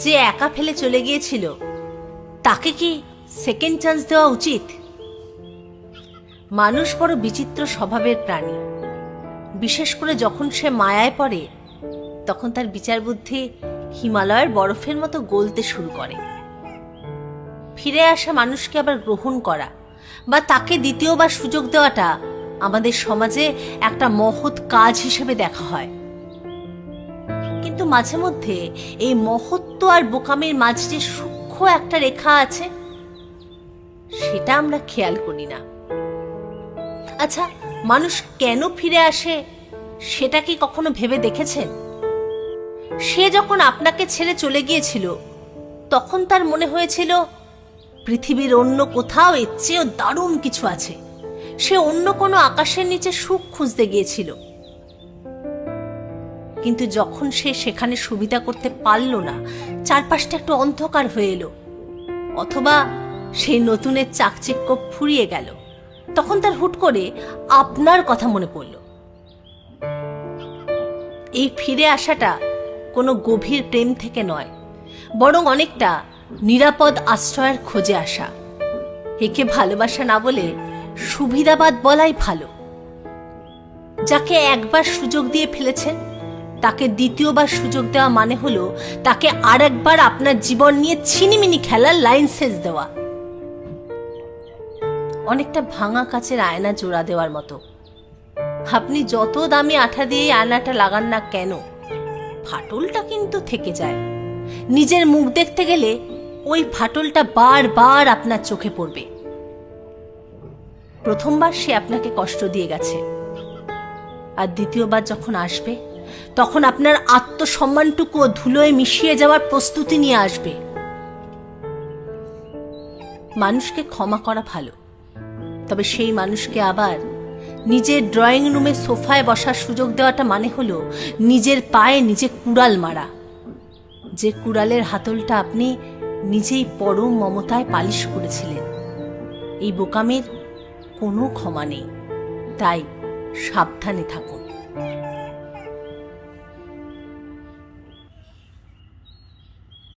যে একা ফেলে চলে গিয়েছিল তাকে কি সেকেন্ড চান্স দেওয়া উচিত? মানুষ বড় বিচিত্র স্বভাবের প্রাণী। বিশেষ করে যখন সে মায়ায় পড়ে তখন তার বিচার বুদ্ধি হিমালয়ের বরফের মতো গলতে শুরু করে। ফিরে আসা মানুষকে আবার গ্রহণ করা বা তাকে দ্বিতীয়বার সুযোগ দেওয়াটা আমাদের সমাজে একটা মহৎ কাজ হিসেবে দেখা হয়। কিন্তু মাঝে মধ্যে এই মহত্ব আর বোকামির মাঝে যে সূক্ষ্ম একটা রেখা আছে সেটা আমরা খেয়াল করি না। আচ্ছা, মানুষ কেন ফিরে আসে সেটা কি কখনো ভেবে দেখেছেন? সে যখন আপনাকে ছেড়ে চলে গিয়েছিল তখন তার মনে হয়েছিল পৃথিবীর অন্য কোথাও এর চেয়েও দারুণ কিছু আছে। সে অন্য কোনো আকাশের নিচে সুখ খুঁজতে গিয়েছিল। কিন্তু যখন সে সেখানে সুবিধা করতে পারল না, চারপাশটা একটু অন্ধকার হয়ে এলো, অথবা সেই নতুনের চাকচিক্য ফুরিয়ে গেল, তখন তার হুট করে আপনার কথা মনে পড়ল। এই ফিরে আসাটা কোনো গভীর প্রেম থেকে নয়, বরং অনেকটা নিরাপদ আশ্রয়ের খোঁজে আসা। একে ভালোবাসা না বলে সুবিধাবাদ বলাই ভালো। যাকে একবার সুযোগ দিয়ে ফেলেছেন তাকে দ্বিতীয়বার সুযোগ দেওয়া মানে হলো তাকে আর একবার আপনার জীবন নিয়ে ছিনিমিনি খেলার লাইসেন্স দেওয়া। অনেকটা ভাঙা কাচের আয়না জোড়া দেওয়ার মতো। আপনি যত দামি আঠা দিয়ে আয়নাটা লাগান না কেন, ফাটলটা কিন্তু থেকে যায়। নিজের মুখ দেখতে গেলে ওই ফাটলটা বারবার আপনার চোখে পড়বে। প্রথমবার সে আপনাকে কষ্ট দিয়ে গেছে, আর দ্বিতীয়বার যখন আসবে তখন আপনার আত্মসম্মানটুকু ধুলোয় মিশিয়ে যাওয়ার প্রস্তুতি নিয়ে আসবে। মানুষকে ক্ষমা করা ভালো, তবে সেই মানুষকে আবার নিজের ড্রয়িং রুমে সোফায় বসার সুযোগ দেওয়াটা মানে হলো নিজের পায়ে নিজে কুড়াল মারা। যে কুড়ালের হাতলটা আপনি নিজেই পরম মমতায় পালিশ করেছিলেন। এই বোকামের কোনো ক্ষমা নেই, তাই সাবধানে থাকুন।